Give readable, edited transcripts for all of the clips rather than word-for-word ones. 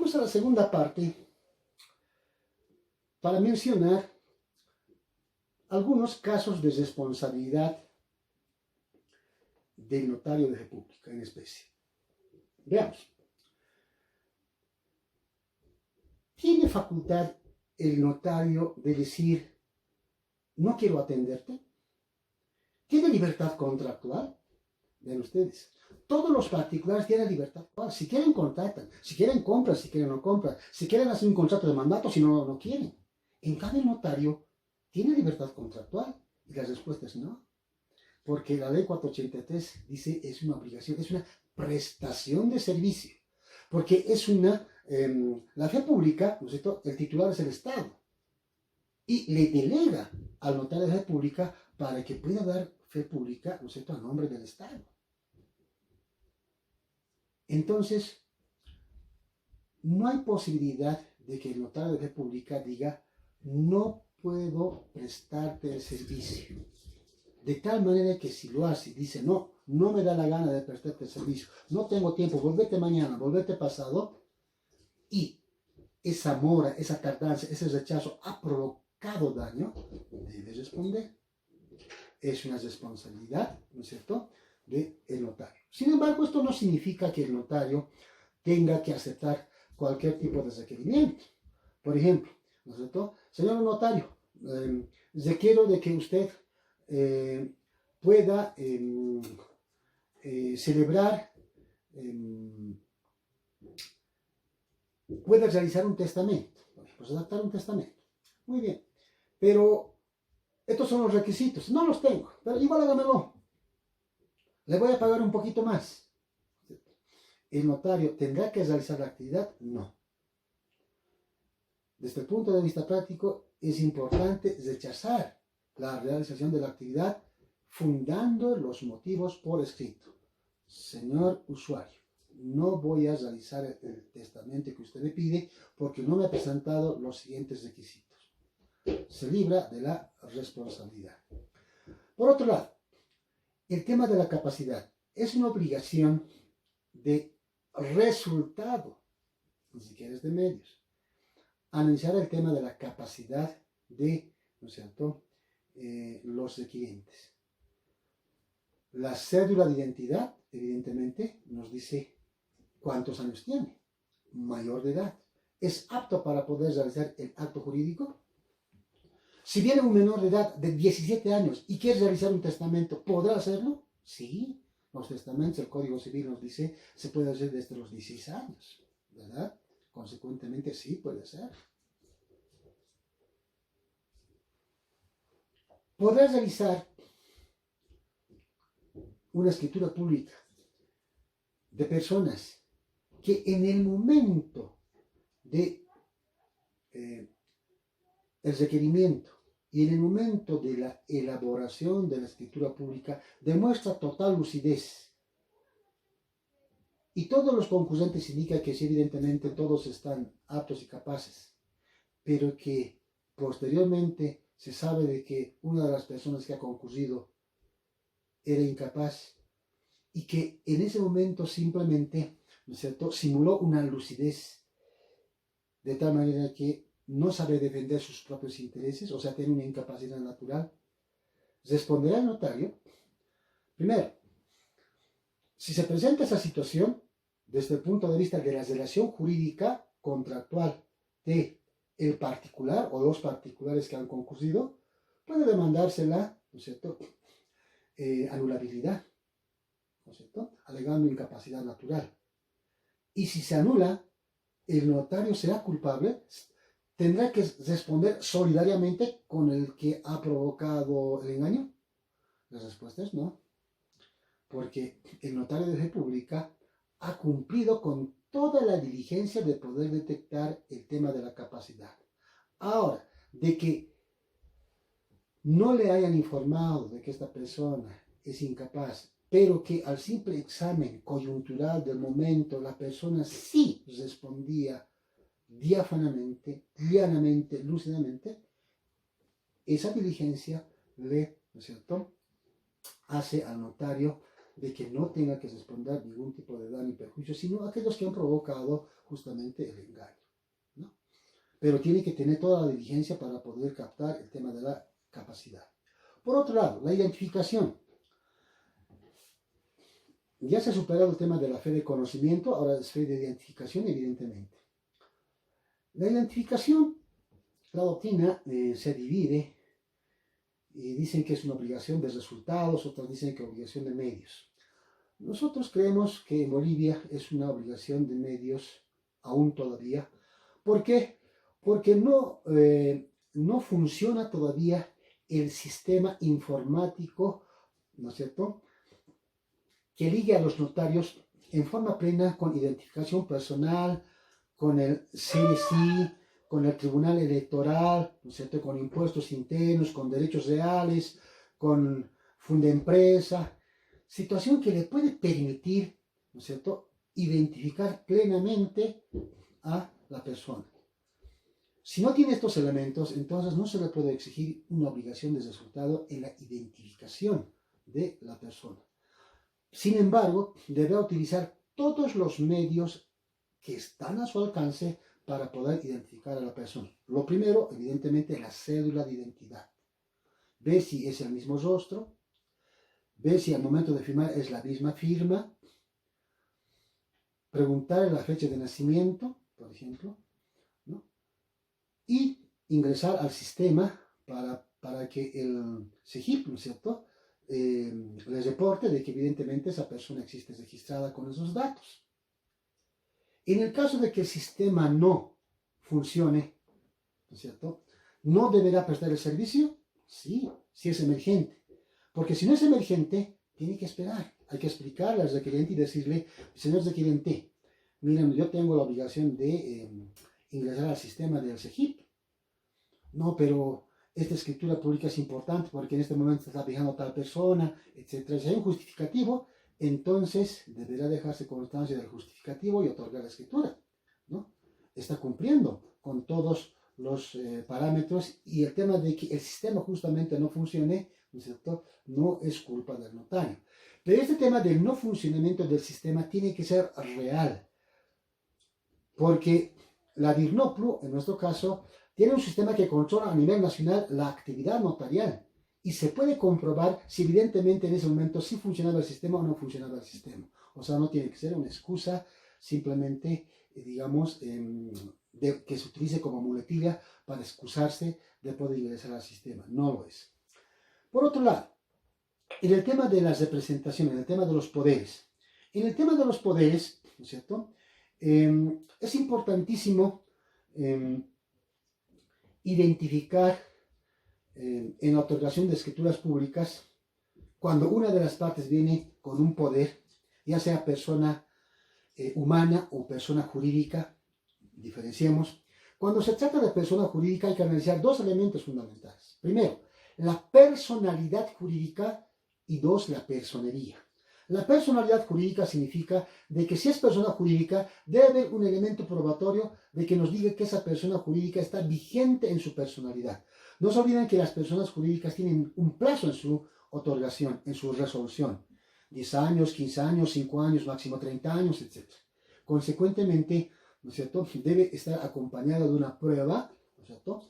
Pasemos a la segunda parte para mencionar algunos casos de responsabilidad del notario de fe pública en especie. Veamos. ¿Tiene facultad el notario de decir, no quiero atenderte? ¿Tiene libertad contractual? Ven ustedes. Todos los particulares tienen libertad. Si quieren, contratan. Si quieren, compran. Si quieren, no compran. Si quieren, hacen un contrato de mandato. Si no, no quieren. En cambio, el notario tiene libertad contractual. Y la respuesta es no. Porque la ley 483 dice es una obligación, es una prestación de servicio. Porque es la fe pública, ¿no es cierto? El titular es el Estado. Y le delega al notario de fe pública para que pueda dar fe pública, ¿no es cierto?, a nombre del Estado. Entonces, no hay posibilidad de que el notario de fe pública diga, no puedo prestarte el servicio. De tal manera que si lo hace y dice, no me da la gana de prestarte el servicio, no tengo tiempo, volvete mañana, volvete pasado, y esa mora, esa tardanza, ese rechazo ha provocado daño, debe responder. Es una responsabilidad, ¿no es cierto?, del notario. Sin embargo, esto no significa que el notario tenga que aceptar cualquier tipo de requerimiento. Por ejemplo, ¿no es cierto?, señor notario, requiero de que usted pueda celebrar, pueda realizar un testamento, pues redactar un testamento. Muy bien, pero estos son los requisitos. No los tengo, pero igual hágamelo. ¿Le voy a pagar un poquito más? ¿El notario tendrá que realizar la actividad? No. Desde el punto de vista práctico, es importante rechazar la realización de la actividad fundando los motivos por escrito. Señor usuario, no voy a realizar el testamento que usted me pide porque no me ha presentado los siguientes requisitos. Se libra de la responsabilidad. Por otro lado, el tema de la capacidad es una obligación de resultado, ni siquiera es de medios. Analizar el tema de la capacidad de, ¿no es cierto?, los requirientes. La cédula de identidad, evidentemente, nos dice cuántos años tiene, mayor de edad. ¿Es apto para poder realizar el acto jurídico? Si viene un menor de edad de 17 años y quiere realizar un testamento, ¿podrá hacerlo? Sí, los testamentos, el Código Civil nos dice, se puede hacer desde los 16 años, ¿verdad? Consecuentemente, sí puede ser. ¿Podrá realizar una escritura pública de personas que en el momento de el requerimiento y en el momento de la elaboración de la escritura pública demuestra total lucidez? Y todos los concurrentes indican que sí, evidentemente todos están aptos y capaces, pero que posteriormente se sabe de que una de las personas que ha concurrido era incapaz y que en ese momento simplemente, ¿no es cierto?, simuló una lucidez de tal manera que no sabe defender sus propios intereses, o sea, tiene una incapacidad natural. Responderá el notario. Primero, si se presenta esa situación desde el punto de vista de la relación jurídica contractual de el particular o los particulares que han concurrido, puede demandársela, ¿no es cierto?, anulabilidad, ¿no es cierto?, alegando incapacidad natural. Y si se anula, el notario será culpable, tendrá que responder solidariamente con el que ha provocado el engaño. La respuesta es no, porque el notario de fe pública ha cumplido con toda la diligencia de poder detectar el tema de la capacidad. Ahora, de que no le hayan informado de que esta persona es incapaz, pero que al simple examen coyuntural del momento la persona sí respondía diáfanamente, llanamente, lúcidamente, esa diligencia le, ¿no es cierto?, hace al notario de que no tenga que responder ningún tipo de daño y perjuicio, sino aquellos que han provocado justamente el engaño, ¿no? Pero tiene que tener toda la diligencia para poder captar el tema de la capacidad. Por otro lado, la identificación. Ya se ha superado el tema de la fe de conocimiento, ahora es fe de identificación, evidentemente. La identificación, la doctrina se divide y dicen que es una obligación de resultados, otros dicen que es obligación de medios. Nosotros creemos que en Bolivia es una obligación de medios aún todavía. ¿Por qué? Porque no funciona todavía el sistema informático, ¿no es cierto?, que ligue a los notarios en forma plena con identificación personal, con el CNSI, con el Tribunal Electoral, ¿no es cierto?, con impuestos internos, con derechos reales, con Fundempresa, situación que le puede permitir, ¿no es cierto?, identificar plenamente a la persona. Si no tiene estos elementos, entonces no se le puede exigir una obligación de resultado en la identificación de la persona. Sin embargo, deberá utilizar todos los medios que están a su alcance para poder identificar a la persona. Lo primero, evidentemente, la cédula de identidad. Ve si es el mismo rostro, ve si al momento de firmar es la misma firma, preguntar la fecha de nacimiento, por ejemplo, ¿no?, y ingresar al sistema para que el SEGIP, ¿no es cierto?, les reporte de que evidentemente esa persona existe registrada con esos datos. En el caso de que el sistema no funcione, ¿no es cierto?, ¿no deberá prestar el servicio? Sí, si es emergente. Porque si no es emergente, tiene que esperar. Hay que explicarle al requiriente y decirle, señor requiriente, miren, yo tengo la obligación de ingresar al sistema del SEGIP. No, pero esta escritura pública es importante porque en este momento está fijando tal persona, etc. Si hay un justificativo, entonces deberá dejarse constancia del justificativo y otorgar la escritura, ¿no? Está cumpliendo con todos los parámetros, y el tema de que el sistema justamente no funcione, ¿no es cierto?, no es culpa del notario. Pero este tema del no funcionamiento del sistema tiene que ser real, porque la DIRNOPLU, en nuestro caso, tiene un sistema que controla a nivel nacional la actividad notarial y se puede comprobar si evidentemente en ese momento sí funcionaba el sistema o no funcionaba el sistema. O sea, no tiene que ser una excusa simplemente, digamos, que se utilice como muletilla para excusarse de poder ingresar al sistema. No lo es. Por otro lado, en el tema de las representaciones, en el tema de los poderes. En el tema de los poderes, ¿no es cierto?, es importantísimo identificar en la otorgación de escrituras públicas cuando una de las partes viene con un poder, ya sea persona humana o persona jurídica, diferenciemos. Cuando se trata de persona jurídica hay que analizar dos elementos fundamentales. Primero, la personalidad jurídica, y dos, la personería. La personalidad jurídica significa de que si es persona jurídica debe haber un elemento probatorio de que nos diga que esa persona jurídica está vigente en su personalidad. No se olviden que las personas jurídicas tienen un plazo en su otorgación, en su resolución. 10 años, 15 años, 5 años, máximo 30 años, etc. Consecuentemente, ¿no es cierto?, debe estar acompañada de una prueba, ¿no es cierto?,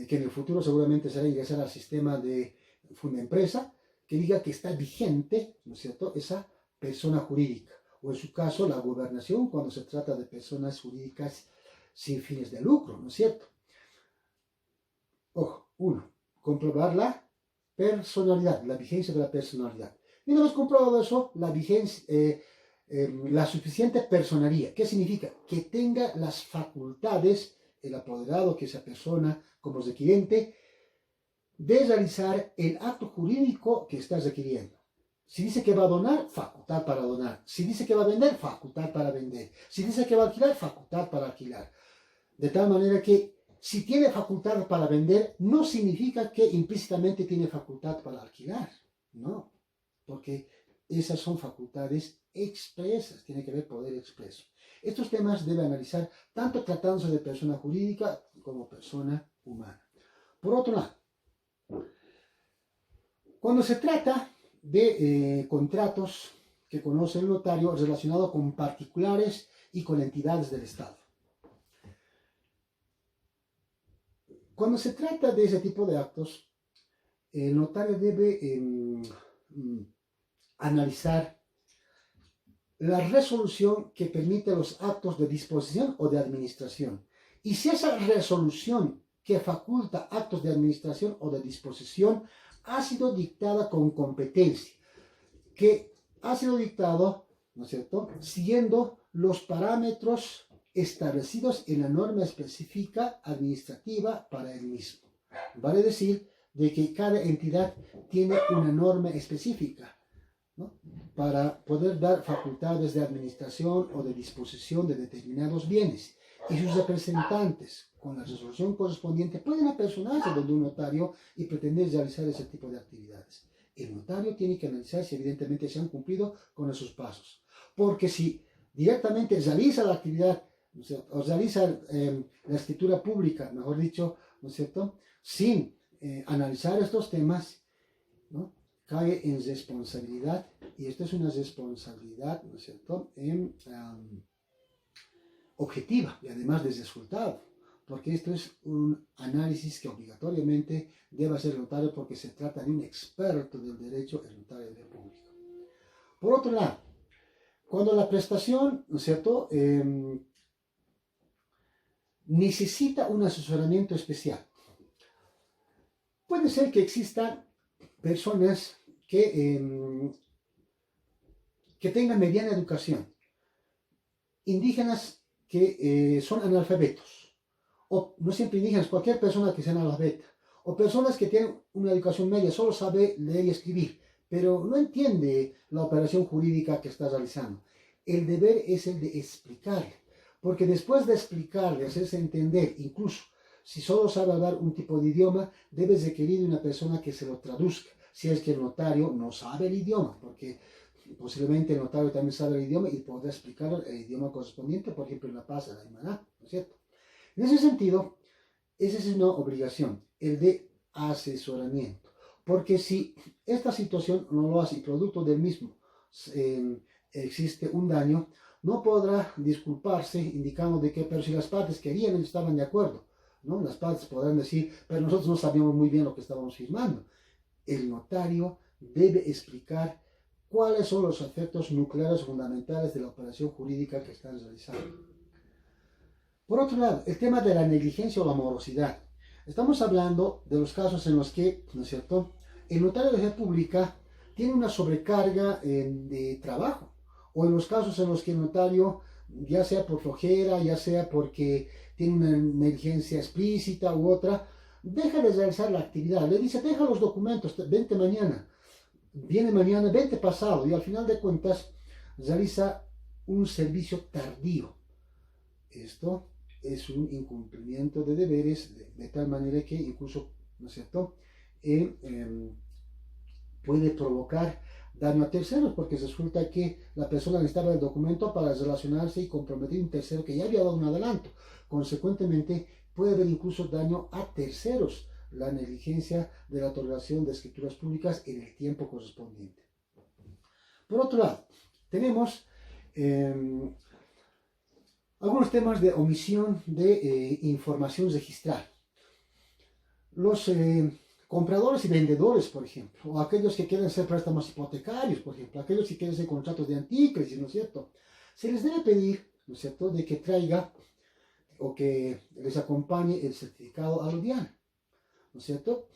que en el futuro seguramente será ingresar al sistema de Fundempresa, que diga que está vigente, ¿no es cierto?, esa persona jurídica. O en su caso, la gobernación, cuando se trata de personas jurídicas sin fines de lucro, ¿no es cierto? Ojo, uno, comprobar la personalidad, la vigencia de la personalidad. Y una vez comprobado eso, la vigencia, la suficiente personería. ¿Qué significa? Que tenga las facultades, el apoderado, que esa persona como requiriente, de realizar el acto jurídico que está requiriendo. Si dice que va a donar, facultad para donar. Si dice que va a vender, facultad para vender. Si dice que va a alquilar, facultad para alquilar. De tal manera que si tiene facultad para vender, no significa que implícitamente tiene facultad para alquilar. No, porque esas son facultades expresas, tiene que haber poder expreso. Estos temas debe analizar tanto tratándose de persona jurídica como persona humana. Por otro lado, cuando se trata de contratos que conoce el notario relacionado con particulares y con entidades del Estado. Cuando se trata de ese tipo de actos, el notario debe analizar la resolución que permite los actos de disposición o de administración. Y si esa resolución que faculta actos de administración o de disposición ha sido dictada con competencia, que ha sido dictado, ¿no es cierto?, siguiendo los parámetros establecidos en la norma específica administrativa para el mismo. Vale decir de que cada entidad tiene una norma específica, ¿no?, para poder dar facultades de administración o de disposición de determinados bienes. Y sus representantes, con la resolución correspondiente, pueden apersonarse donde un notario y pretender realizar ese tipo de actividades. El notario tiene que analizar si evidentemente se han cumplido con esos pasos. Porque si directamente realiza la actividad, ¿no es cierto?, o realiza la escritura pública, mejor dicho, ¿no es cierto?, sin analizar estos temas, ¿no?, cae en responsabilidad, y esto es una responsabilidad, ¿no es cierto?, objetiva y además de resultado, porque esto es un análisis que obligatoriamente debe hacer el notario porque se trata de un experto del derecho, el notario de público. Por otro lado, cuando la prestación, ¿no es cierto?, necesita un asesoramiento especial, puede ser que existan personas que tengan mediana educación, indígenas que son analfabetos, o no siempre indígenas, cualquier persona que sea analfabeta, o personas que tienen una educación media, solo sabe leer y escribir, pero no entiende la operación jurídica que está realizando. El deber es el de explicarle, porque después de explicarle, hacerse entender, incluso si solo sabe hablar un tipo de idioma, debe requerir de una persona que se lo traduzca, si es que el notario no sabe el idioma, porque posiblemente el notario también sabe el idioma y podrá explicar el idioma correspondiente, por ejemplo, en La Paz, en la Aymara, ¿no es cierto? En ese sentido, esa es una obligación, el de asesoramiento, porque si esta situación no lo hace y producto del mismo existe un daño, no podrá disculparse indicando de que, pero si las partes querían, ellos estaban de acuerdo, ¿no? Las partes podrán decir, pero nosotros no sabíamos muy bien lo que estábamos firmando. El notario debe explicar cuáles son los efectos nucleares fundamentales de la operación jurídica que están realizando. Por otro lado, el tema de la negligencia o la morosidad. Estamos hablando de los casos en los que, ¿no es cierto?, el notario de fe pública tiene una sobrecarga de trabajo, o en los casos en los que el notario, ya sea por flojera, ya sea porque tiene una negligencia explícita u otra, deja de realizar la actividad, le dice, deja los documentos, vente mañana, viene mañana, vente pasado, y al final de cuentas realiza un servicio tardío. Esto es un incumplimiento de deberes de tal manera que incluso, ¿no es cierto?, puede provocar daño a terceros, porque resulta que la persona necesitaba el documento para relacionarse y comprometer a un tercero que ya había dado un adelanto. Consecuentemente, puede haber incluso daño a terceros, la negligencia de la otorgación de escrituras públicas en el tiempo correspondiente. Por otro lado, tenemos algunos temas de omisión de información registral. Los compradores y vendedores, por ejemplo, o aquellos que quieren hacer préstamos hipotecarios, por ejemplo, aquellos que quieren hacer contratos de antícrisis, ¿no es cierto?, se les debe pedir, ¿no es cierto?, de que traiga o que les acompañe el certificado aludiano, ¿no es cierto?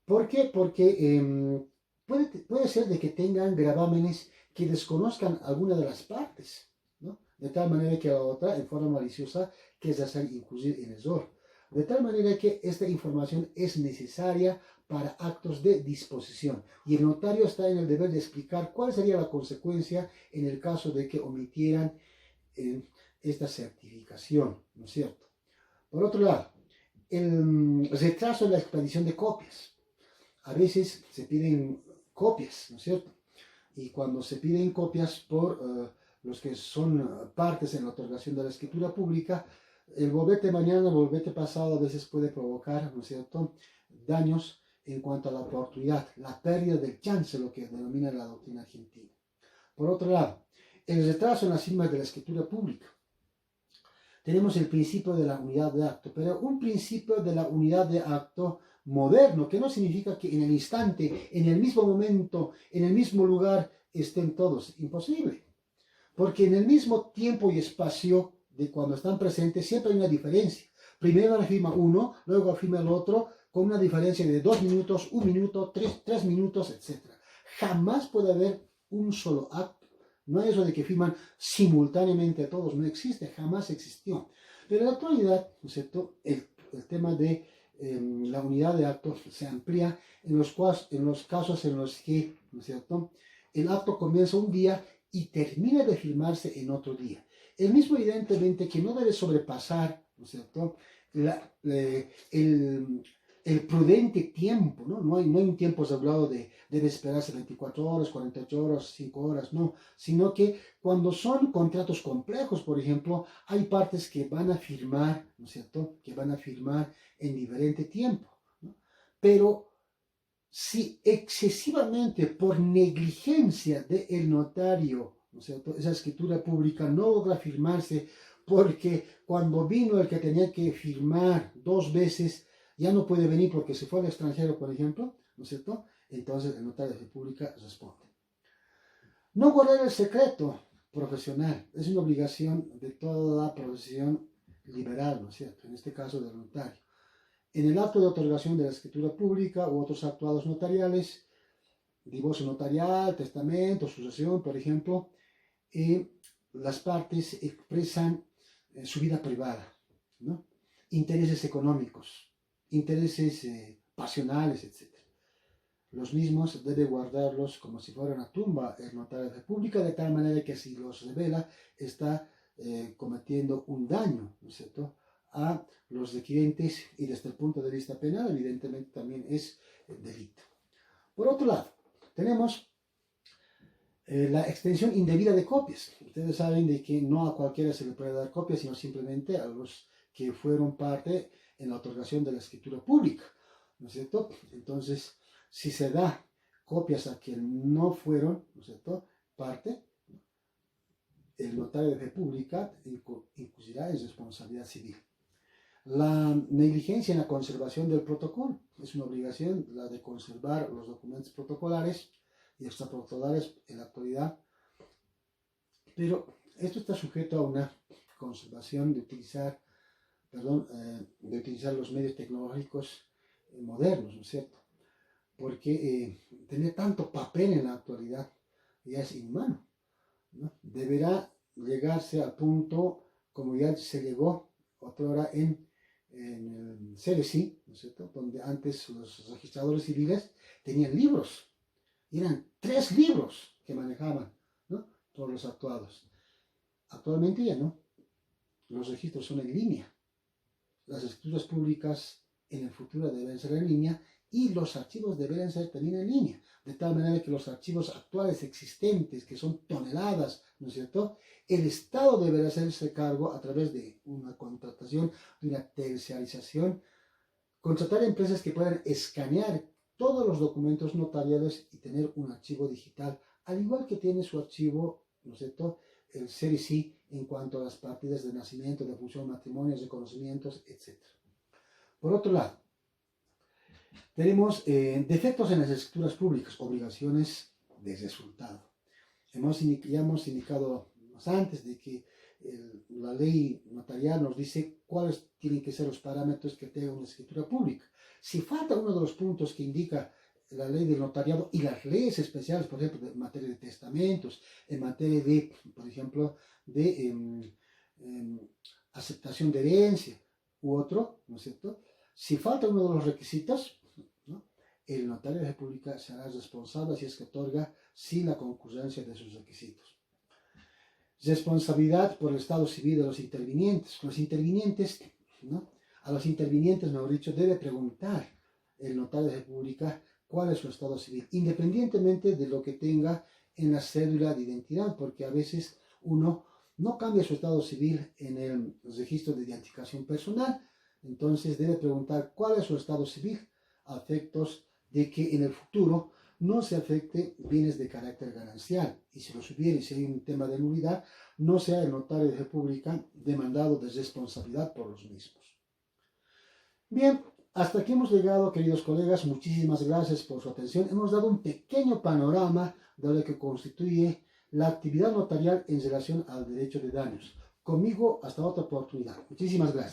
¿Por qué? Porque puede ser de que tengan gravámenes que desconozcan alguna de las partes, ¿no?, de tal manera que la otra, en forma maliciosa, que es hacer incurrir en error. De tal manera que esta información es necesaria para actos de disposición y el notario está en el deber de explicar cuál sería la consecuencia en el caso de que omitieran esta certificación, ¿no es cierto? Por otro lado, el retraso en la expedición de copias. A veces se piden copias, ¿no es cierto? Y cuando se piden copias por los que son partes en la otorgación de la escritura pública, el volvete mañana, el volvete pasado a veces puede provocar, ¿no es cierto?, daños en cuanto a la oportunidad, la pérdida del chance, lo que denomina la doctrina argentina. Por otro lado, el retraso en las firmas de la escritura pública. Tenemos el principio de la unidad de acto, pero un principio de la unidad de acto moderno, que no significa que en el instante, en el mismo momento, en el mismo lugar estén todos. Imposible. Porque en el mismo tiempo y espacio de cuando están presentes siempre hay una diferencia. Primero afirma uno, luego afirma el otro, con una diferencia de 2 minutos, 1 minuto, 3 minutos, etc. Jamás puede haber un solo acto. No hay eso de que firman simultáneamente a todos, no existe, jamás existió. Pero en la actualidad, ¿no es cierto?, el tema de la unidad de actos se amplía en los casos en los que, ¿no es cierto?, el acto comienza un día y termina de firmarse en otro día. El mismo evidentemente que no debe sobrepasar, ¿no es cierto?, el prudente tiempo, ¿no? No hay un tiempo hablado de debe esperarse 24 horas, 48 horas, 5 horas, no, sino que cuando son contratos complejos, por ejemplo, hay partes que van a firmar, ¿no es cierto?, que van a firmar en diferente tiempo, ¿no? Pero si excesivamente por negligencia del notario, ¿no es cierto?, esa escritura pública no logra firmarse porque cuando vino el que tenía que firmar 2 veces, ya no puede venir porque se fue al extranjero, por ejemplo, ¿no es cierto?, entonces el notario de pública responde. No guardar el secreto profesional es una obligación de toda la profesión liberal, ¿no es cierto?, en este caso del notario. En el acto de otorgación de la escritura pública u otros actuados notariales, divorcio notarial, testamento, sucesión, por ejemplo, las partes expresan su vida privada, ¿no?, intereses económicos, intereses pasionales, etc. Los mismos debe guardarlos como si fuera una tumba el notario de pública, de tal manera que si los revela está cometiendo un daño, ¿no es cierto?, a los requirientes, y desde el punto de vista penal evidentemente también es delito. Por otro lado, tenemos la extensión indebida de copias. Ustedes saben de que no a cualquiera se le puede dar copias, sino simplemente a los que fueron parte en la otorgación de la escritura pública, ¿no es cierto? Entonces, si se da copias a quien no fueron, ¿no es cierto?, parte, el notario de fe pública incurrirá en responsabilidad civil. La negligencia en la conservación del protocolo es una obligación, la de conservar los documentos protocolares y extraprotocolares en la actualidad, pero esto está sujeto a una conservación de utilizar los medios tecnológicos modernos, ¿no es cierto? Porque tener tanto papel en la actualidad ya es inhumano, ¿no? Deberá llegarse al punto, como ya se llegó otra hora en el CLC, ¿no es cierto?, donde antes los registradores civiles tenían libros, y eran 3 libros que manejaban, ¿no?, todos los actuados. Actualmente ya no, los registros son en línea, las escrituras públicas en el futuro deben ser en línea y los archivos deben ser también en línea, de tal manera que los archivos actuales existentes, que son toneladas, ¿no es cierto?, el Estado deberá hacerse cargo a través de una contratación, de una terciarización, contratar empresas que puedan escanear todos los documentos notariales y tener un archivo digital, al igual que tiene su archivo, ¿no es cierto?, el CRC en cuanto a las partidas de nacimiento, de función, matrimonios, reconocimientos, etc. Por otro lado, tenemos defectos en las escrituras públicas, obligaciones de resultado. Ya hemos indicado antes de que la ley notarial nos dice cuáles tienen que ser los parámetros que tenga una escritura pública. Si falta uno de los puntos que indica la ley del notariado y las leyes especiales, por ejemplo, en materia de testamentos, en materia de, por ejemplo, de aceptación de herencia u otro, ¿no es cierto? Si falta uno de los requisitos, ¿no?, el notario de la República será responsable si es que otorga sin la concurrencia de sus requisitos. Responsabilidad por el estado civil de los intervinientes. Los intervinientes, ¿no?, a los intervinientes, mejor dicho, debe preguntar el notario de la República cuál es su estado civil, independientemente de lo que tenga en la cédula de identidad, porque a veces uno no cambia su estado civil en el registro de identificación personal, entonces debe preguntar cuál es su estado civil a efectos de que en el futuro no se afecte bienes de carácter ganancial. Y si los hubiera, y si hay un tema de nulidad, no sea el notario de fe pública demandado de responsabilidad por los mismos. Bien, hasta aquí hemos llegado, queridos colegas. Muchísimas gracias por su atención. Hemos dado un pequeño panorama de lo que constituye la actividad notarial en relación al derecho de daños. Conmigo, hasta otra oportunidad. Muchísimas gracias.